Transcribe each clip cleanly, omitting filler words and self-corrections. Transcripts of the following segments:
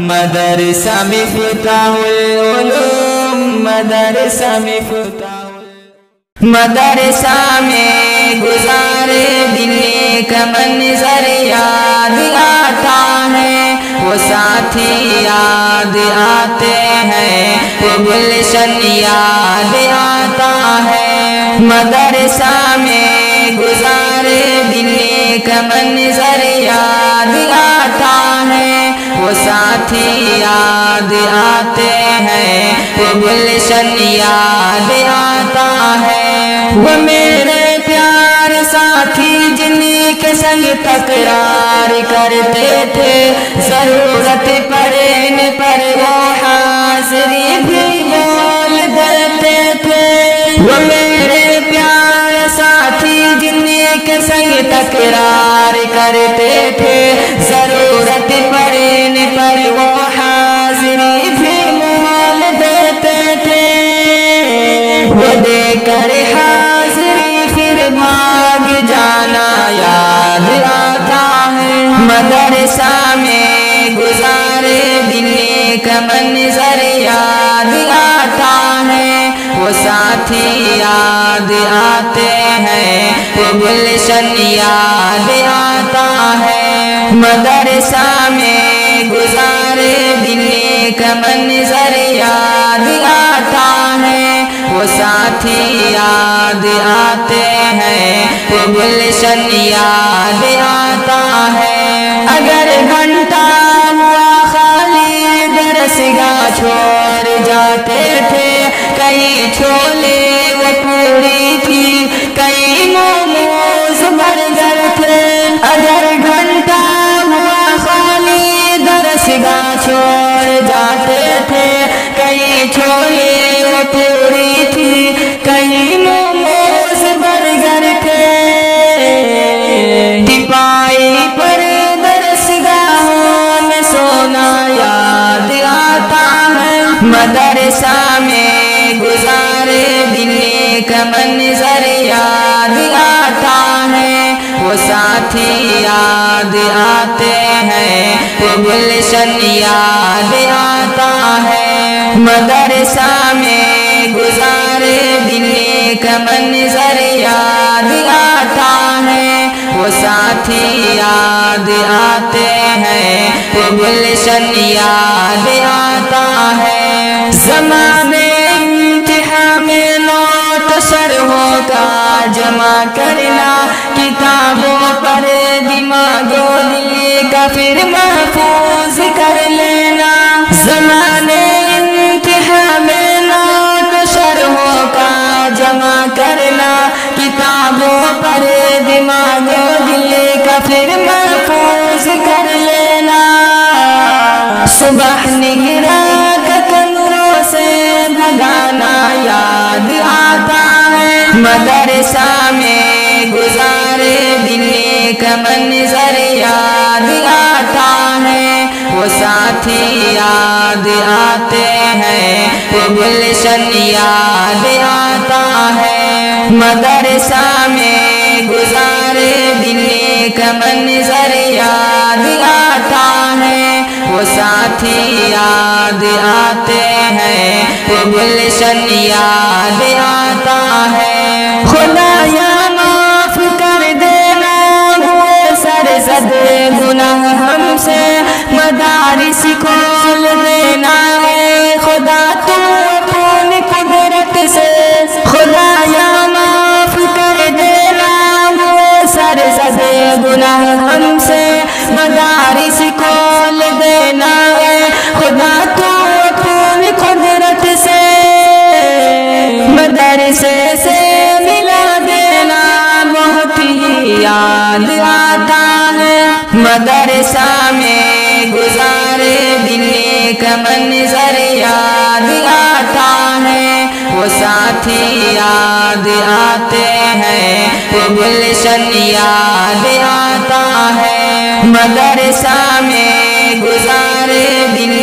مدرسہ مفتاح العلوم، مدرسہ مفتاح مدرسہ میں گزارے دن کا منظر یاد آتا ہے، وہ ساتھی یاد آتے ہیں، وہ گلشن یاد آتا ہے۔ مدرسہ میں گزارے دن کا منظر یاد آتا ہے، وہ ساتھی یاد آتے ہیں، وہ گلشن یاد آتا ہے۔ وہ میرے پیار ساتھی جن کے سنگ تکرار کرتے تھے، ضرورت پڑنے پر وہ حاضری بھی بول دیتے تھے۔ وہ میرے پیار ساتھی جن کے سنگ تکرار کرتے تھے، ضرورت پڑنے پر وہ حاضری بھی بول دیتے تھے۔ وہ دے کر حاضری پھر بھاگ جانا یاد آتا ہے۔ مدرسہ میں گزارے دن کا منظر یاد آتا ہے، وہ ساتھی یاد آتے ہیں، وہ گلشن یاد آتا ہے۔ مدرسہ میں گزارے دن کا منظر یاد آتا ہے، وہ ساتھی یاد آتے ہیں، وہ گلشن یاد آتا ہے۔ اگر گھنٹہ ہوا خالی درسگاہ چھوڑ جاتے تھے، کئی چھولے وہ پوری تھی، کئی موموز برگر تھے۔ اگر گھنٹہ ہوا خالی درسگاہ چھوڑ جاتے تھے، کئی چھولے وہ پوری تھی، کئی موموز برگر تھے۔ ٹپائی پر درسگاہوں میں سونا یاد آتا ہے۔ مدرسہ میں گزارے دن کا منظر یاد آتا ہے، وہ ساتھی یاد آتے ہیں، وہ گلشن یاد آتا ہے۔ مدرسہ میں گزارے دن کا منظر یاد آتا ہے، وہ ساتھی یاد آتے ہیں، وہ گلشن یاد آتا ہے۔ زمانے امتحان میں نوٹ شرحوں کا جمع کرنا، کتابوں پر دماغ و دل کا پھر محفوظ کر لینا۔ زمانے امتحان میں نوٹ شرحوں کا جمع کرنا، کتابوں پر دماغ و دل کا پھر محفوظ کر لینا۔ صبح نگراں کا کمروں سے بھگانا یاد آتا ہے۔ مدرسہ میں گزارے دن کا منظر یاد آتا ہے، وہ ساتھی یاد آتے ہیں، وہ گلشن یاد آتا ہے۔ مدرسہ میں گزارے دن کا منظر یاد آتا ہے، وہ ساتھی یاد آتے ہیں، وہ گلشن یاد آتا ہے۔ خدایا معاف کر دینا ہوئے سرزد گناہ ہم سے، مدارس کھول دینا ہے خدا تو اپنی قدرت سے۔ خدایا معاف کر دینا ہوئے سرزد گناہ ہم سے، مدارس کھول دینا ہے خدا تو اپنی قدرت سے۔ مدرسے سے ملا دینا بہت ہی یاد آتا ہے۔ مدرسہ میں گزارے دن کا منظر یاد آتا ہے، وہ ساتھی یاد آتے ہیں، وہ گلشن یاد آتا ہے۔ مدرسہ میں گزارے دن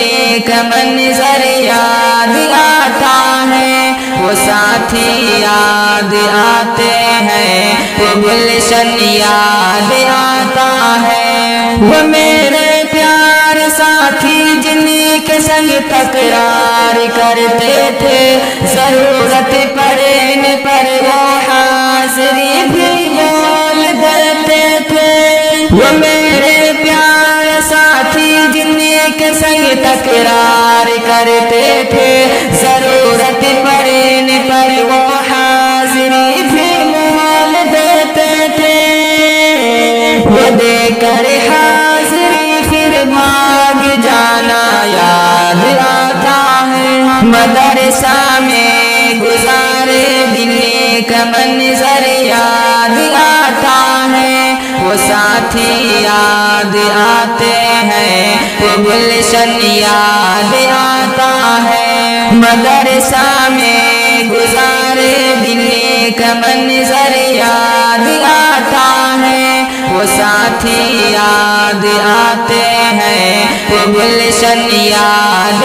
کا منظر یاد آتا ہے، وہ ساتھی یاد آتے ہیں، وہ گلشن یاد آتا ہے۔ وہ میرے پیار ساتھی جن کے سنگ تکرار کرتے تھے، ضرورت پڑنے پر وہ حاضری بھی بول دیتے تھے۔ وہ میرے پیارے ساتھی جن کے سنگ تکرار کرتے تھے، ضرورت پڑنے پر وہ حاضری بھی بول دیتے تھے۔ وہ دے کر حاضری پھر بھاگ جانا یاد آتا ہے، مدرسہ میں گزارے دن کا منظر یاد آتا ہے۔ وہ ساتھی یاد آتے ہیں، وہ گلشن یاد آتا ہے، مدرسہ میں گزارے دن کا منظر یاد آتا ہے۔ وہ ساتھی یاد آتے ہیں، وہ گلشن یاد